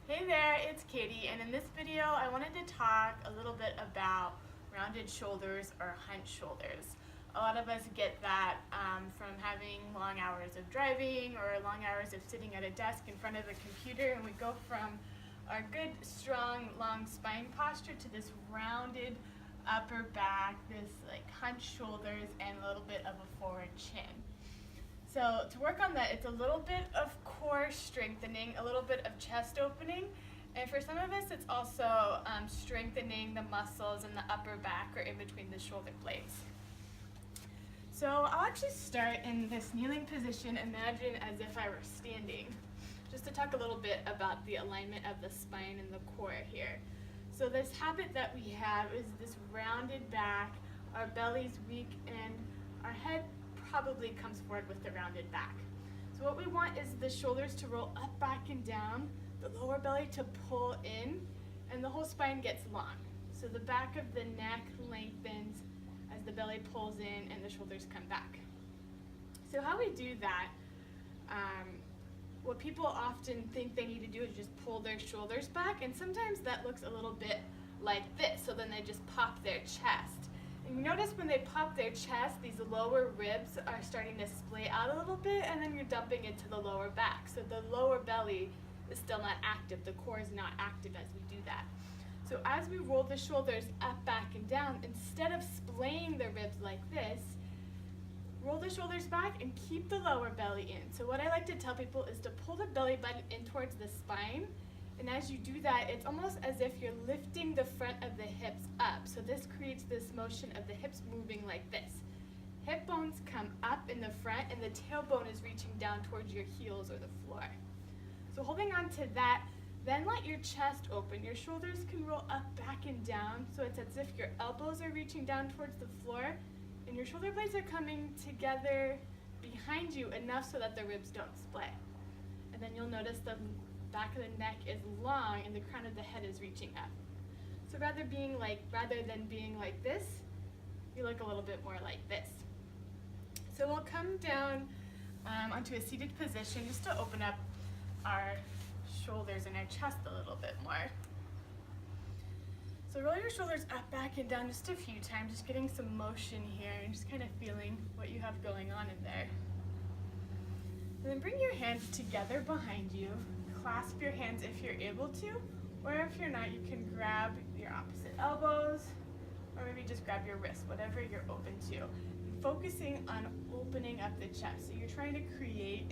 Hey there, it's Katie, and in this video I wanted to talk a little bit about rounded shoulders or hunched shoulders. A lot of us get that from having long hours of driving or long hours of sitting at a desk in front of a computer, and we go from our good, strong, long spine posture to this rounded upper back, this like hunched shoulders, and a little bit of a forward chin. So to work on that, it's a little bit of core strengthening, a little bit of chest opening, and for some of us it's also strengthening the muscles in the upper back or in between the shoulder blades. So I'll actually start in this kneeling position, imagine as if I were standing, just to talk a little bit about the alignment of the spine and the core here. So this habit that we have is this rounded back, our belly's weak, and our head probably comes forward with the rounded back. So what we want is the shoulders to roll up, back, and down, the lower belly to pull in, and the whole spine gets long. So the back of the neck lengthens as the belly pulls in and the shoulders come back. So how we do that, what people often think they need to do is just pull their shoulders back, and sometimes that looks a little bit like this, so then they just pop their chest. And you notice when they pop their chest, these lower ribs are starting to splay out a little bit, and then you're dumping into the lower back. So the lower belly is still not active, the core is not active as we do that. So as we roll the shoulders up, back, and down, instead of splaying the ribs like this, roll the shoulders back and keep the lower belly in. So what I like to tell people is to pull the belly button in towards the spine, and as you do that, it's almost as if you're lifting the front of the hips up. So this creates this motion of the hips moving like this. Hip bones come up in the front, and the tailbone is reaching down towards your heels or the floor. So holding on to that, then let your chest open. Your shoulders can roll up, back, and down, so it's as if your elbows are reaching down towards the floor, and your shoulder blades are coming together behind you enough so that the ribs don't split. And then you'll notice the back of the neck is long and the crown of the head is reaching up. So rather than being like this, you look a little bit more like this. So we'll come down onto a seated position just to open up our shoulders and our chest a little bit more. So roll your shoulders up, back, and down just a few times, just getting some motion here and just kind of feeling what you have going on in there. And then bring your hands together behind you. Clasp your hands if you're able to, or if you're not, you can grab your opposite elbows, or maybe just grab your wrist, whatever you're open to. Focusing on opening up the chest. So you're trying to create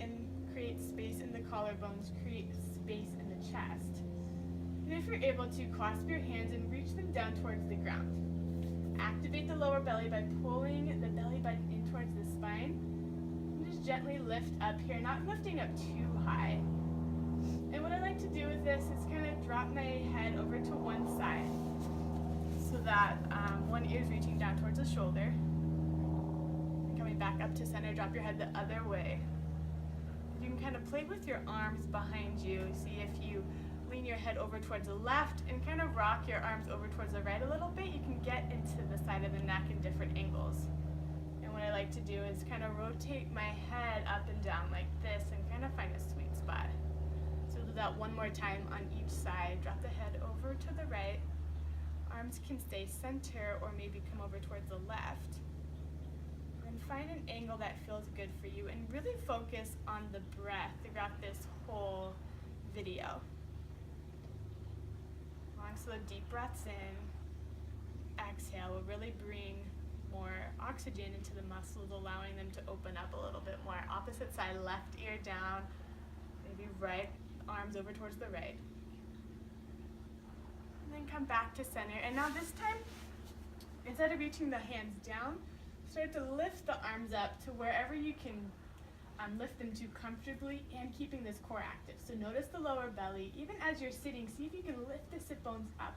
space in the collarbones, create space in the chest. And if you're able to, clasp your hands and reach them down towards the ground. Activate the lower belly by pulling the belly button in towards the spine. And just gently lift up here, not lifting up too high. And what I like to do with this is kind of drop my head over to one side so that one ear is reaching down towards the shoulder. And coming back up to center, drop your head the other way. You can kind of play with your arms behind you. See if you lean your head over towards the left and kind of rock your arms over towards the right a little bit, you can get into the side of the neck in different angles. And what I like to do is kind of rotate my head up and down like this and kind of find a sweet spot. So do that one more time on each side. Drop the head over to the right. Arms can stay center or maybe come over towards the left. And find an angle that feels good for you and really focus on the breath throughout this whole video. Long, slow, deep breaths in. Exhale will really bring more oxygen into the muscles, allowing them to open up a little bit more. Opposite side, left ear down, maybe right arms over towards the right. And then come back to center. And now this time, instead of reaching the hands down, start to lift the arms up to wherever you can lift them to comfortably and keeping this core active. So notice the lower belly. Even as you're sitting, see if you can lift the sit bones up.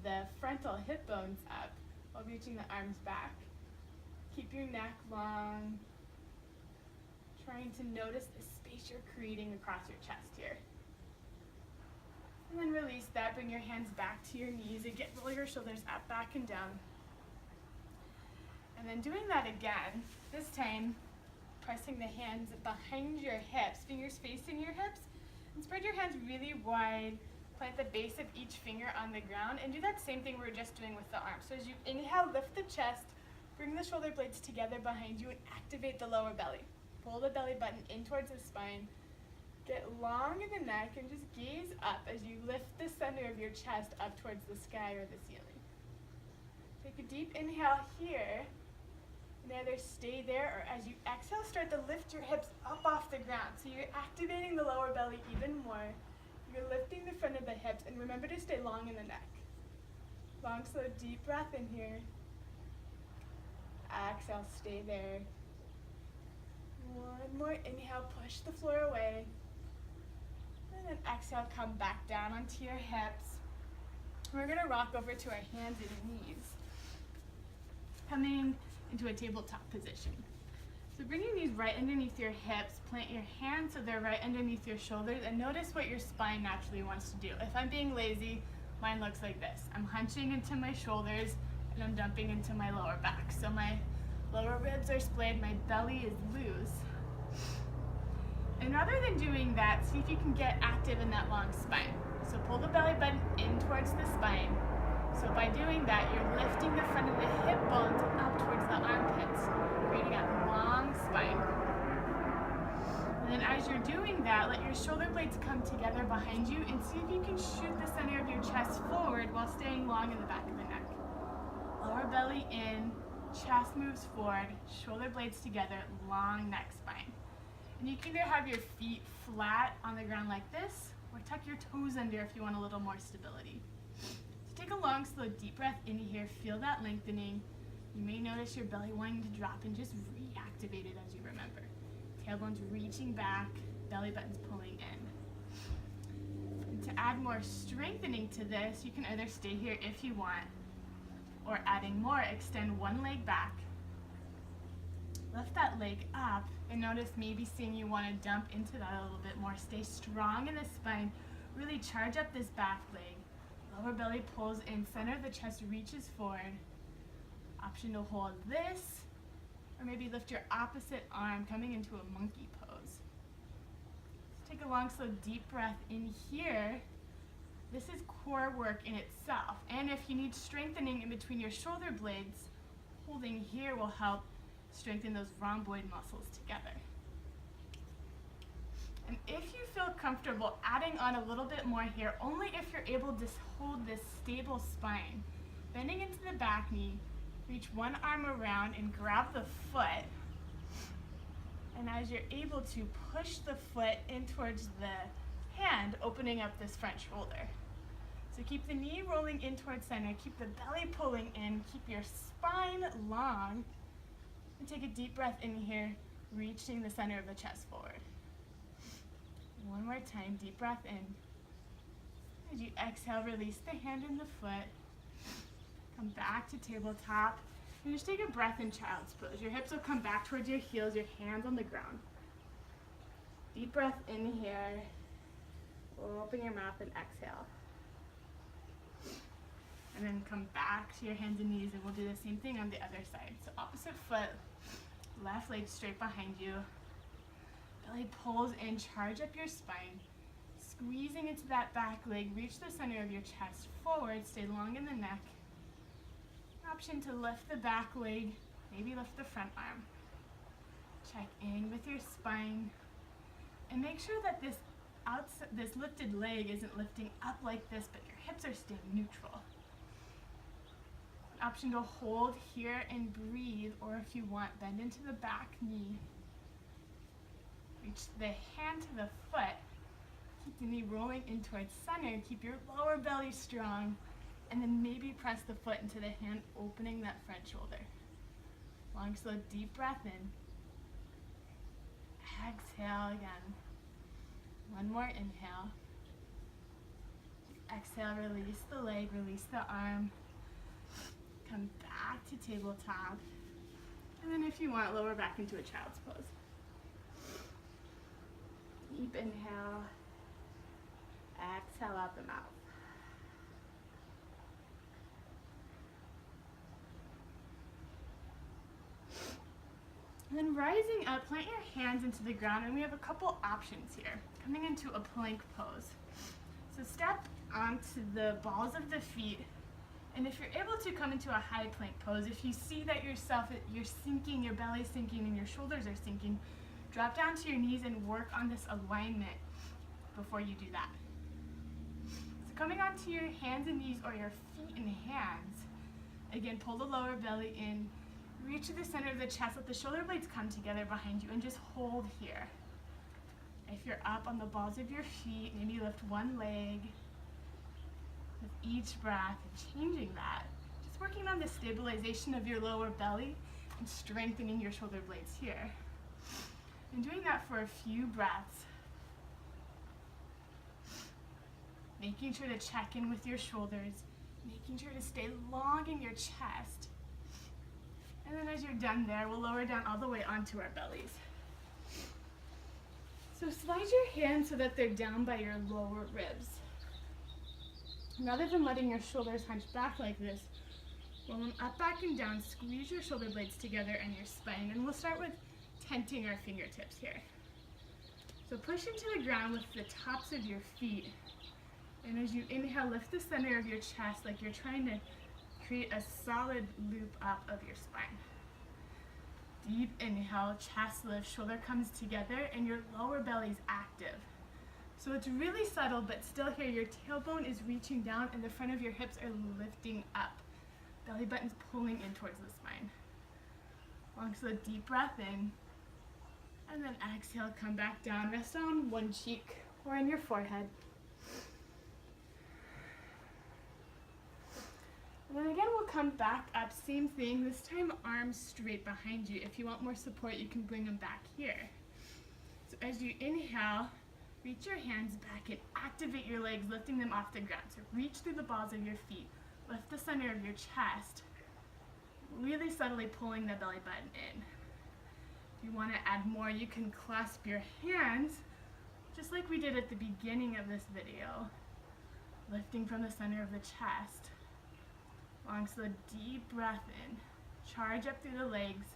The frontal hip bones up while reaching the arms back. Keep your neck long. Trying to notice the space you're creating across your chest here. And then release that. Bring your hands back to your knees and roll your shoulders up, back, and down. And then doing that again, this time pressing the hands behind your hips, fingers facing your hips, And spread your hands really wide. Plant the base of each finger on the ground and do that same thing we were just doing with the arms. So as you inhale, lift the chest, bring the shoulder blades together behind you and activate the lower belly. Pull the belly button in towards the spine. Get long in the neck and just gaze up as you lift the center of your chest up towards the sky or the ceiling. Take a deep inhale here. And either stay there or as you exhale, start to lift your hips up off the ground. So you're activating the lower belly even more. You're lifting the front of the hips and remember to stay long in the neck. Long, slow, deep breath in here. Exhale, stay there. One more inhale, push the floor away. And then exhale, come back down onto your hips. We're gonna rock over to our hands and knees. Coming into a tabletop position. So bring your knees right underneath your hips, plant your hands so they're right underneath your shoulders, and notice what your spine naturally wants to do. If I'm being lazy, mine looks like this. I'm hunching into my shoulders and I'm dumping into my lower back. So my lower ribs are splayed, my belly is loose. And rather than doing that, see if you can get active in that long spine. So pull the belly button in towards the spine. So by doing that, you're lifting the front of the hip bones up towards the armpits, creating a long spine. And then as you're doing that, let your shoulder blades come together behind you and see if you can shoot the center of your chest forward while staying long in the back of the neck. Lower belly in, chest moves forward, shoulder blades together, long neck spine. And you can either have your feet flat on the ground like this, or tuck your toes under if you want a little more stability. So take a long, slow, deep breath in here. Feel that lengthening. You may notice your belly wanting to drop and just reactivate it as you remember. Tailbone's reaching back, belly button's pulling in. And to add more strengthening to this, you can either stay here if you want, or adding more, extend one leg back. Lift that leg up and notice maybe seeing you want to dump into that a little bit more. Stay strong in the spine. Really charge up this back leg. Lower belly pulls in, center of the chest reaches forward. Option to hold this, or maybe lift your opposite arm, coming into a monkey pose. So take a long, slow, deep breath in here. This is core work in itself. And if you need strengthening in between your shoulder blades, holding here will help strengthen those rhomboid muscles together. And if you feel comfortable adding on a little bit more here, only if you're able to hold this stable spine. Bending into the back knee, reach one arm around and grab the foot. And as you're able to, push the foot in towards the hand, opening up this front shoulder. So keep the knee rolling in towards center, keep the belly pulling in, keep your spine long. And take a deep breath in here, reaching the center of the chest forward. One more time, deep breath in. As you exhale, release the hand and the foot. Come back to tabletop. And just take a breath in child's pose. Your hips will come back towards your heels, your hands on the ground. Deep breath in here. Open your mouth and exhale. And then come back to your hands and knees, and we'll do the same thing on the other side. So opposite foot, left leg straight behind you. Belly pulls in, charge up your spine. Squeezing into that back leg, reach the center of your chest forward, stay long in the neck. Option to lift the back leg, maybe lift the front arm. Check in with your spine. And make sure that this lifted leg isn't lifting up like this, but your hips are staying neutral. Option to hold here and breathe, or if you want, bend into the back knee. Reach the hand to the foot. Keep the knee rolling in towards center. Keep your lower belly strong. And then maybe press the foot into the hand, opening that front shoulder. Long, slow, deep breath in. Exhale again. One more inhale. Exhale, release the leg, release the arm. Come back to tabletop. And then if you want, lower back into a child's pose. Deep inhale. Exhale out the mouth. And then rising up, plant your hands into the ground, and we have a couple options here. Coming into a plank pose. So step onto the balls of the feet, and if you're able to come into a high plank pose, if you see that you're sinking, your belly's sinking, and your shoulders are sinking, drop down to your knees and work on this alignment before you do that. So coming onto your hands and knees or your feet and hands, again, pull the lower belly in, reach to the center of the chest, let the shoulder blades come together behind you, and just hold here. If you're up on the balls of your feet, maybe lift one leg with each breath and changing that. Just working on the stabilization of your lower belly and strengthening your shoulder blades here. And doing that for a few breaths. Making sure to check in with your shoulders, making sure to stay long in your chest. And then as you're done there, we'll lower down all the way onto our bellies. So slide your hands so that they're down by your lower ribs. Rather than letting your shoulders hunch back like this, roll them up, back, and down, squeeze your shoulder blades together and your spine. And we'll start with tenting our fingertips here. So push into the ground with the tops of your feet. And as you inhale, lift the center of your chest like you're trying to create a solid loop up of your spine. Deep inhale, chest lifts, shoulder comes together, and your lower belly's active. So it's really subtle, but still here, your tailbone is reaching down and the front of your hips are lifting up. Belly button's pulling in towards the spine. Long, so a deep breath in, and then exhale, come back down, rest on one cheek or on your forehead. And then again, we'll come back up, same thing, this time arms straight behind you. If you want more support, you can bring them back here. So as you inhale, reach your hands back and activate your legs, lifting them off the ground. So reach through the balls of your feet, lift the center of your chest, really subtly pulling the belly button in. If you want to add more, you can clasp your hands, just like we did at the beginning of this video, lifting from the center of the chest. Long, so a deep breath in, charge up through the legs,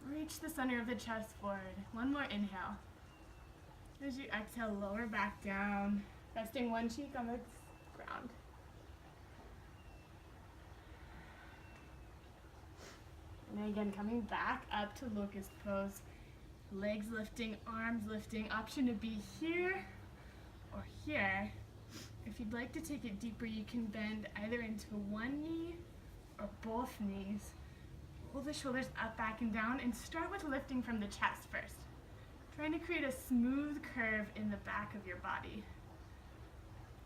reach the center of the chest forward. One more inhale. As you exhale, lower back down, resting one cheek on the ground. And again, coming back up to locust pose, legs lifting, arms lifting. Option to be here or here. If you'd like to take it deeper, you can bend either into one knee or both knees. Pull the shoulders up, back, and down, and start with lifting from the chest first. Trying to create a smooth curve in the back of your body.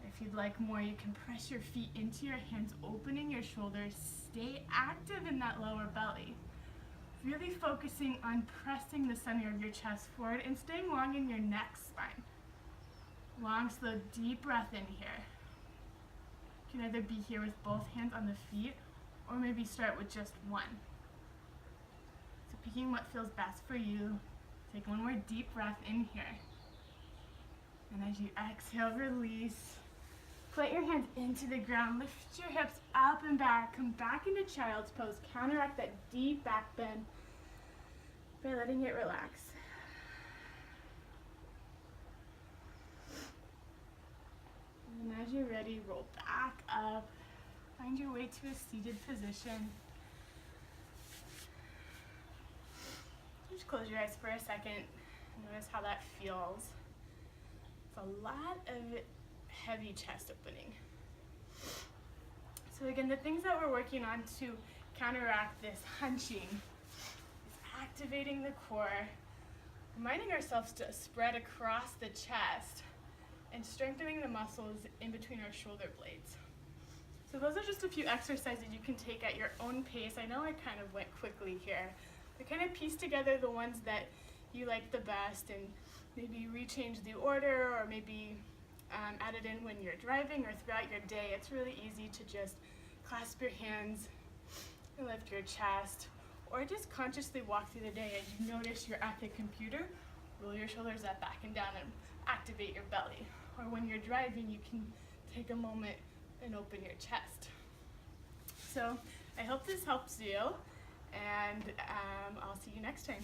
If you'd like more, you can press your feet into your hands, opening your shoulders. Stay active in that lower belly. Really focusing on pressing the center of your chest forward and staying long in your neck spine. Long, slow, deep breath in here. You can either be here with both hands on the feet or maybe start with just one. So picking what feels best for you. Take one more deep breath in here. And as you exhale, release. Plant your hands into the ground. Lift your hips up and back. Come back into child's pose. Counteract that deep back bend by letting it relax. And as you're ready, roll back up. Find your way to a seated position. Just close your eyes for a second. Notice how that feels. It's a lot of heavy chest opening. So again, the things that we're working on to counteract this hunching is activating the core, reminding ourselves to spread across the chest, and strengthening the muscles in between our shoulder blades. So those are just a few exercises you can take at your own pace. I know I kind of went quickly here. But kind of piece together the ones that you like the best and maybe rechange the order or maybe add it in when you're driving or throughout your day. It's really easy to just clasp your hands and lift your chest, or just consciously walk through the day as you notice you're at the computer, roll your shoulders up, back, and down, and activate your belly. Or when you're driving, you can take a moment and open your chest. So I hope this helps you, and I'll see you next time.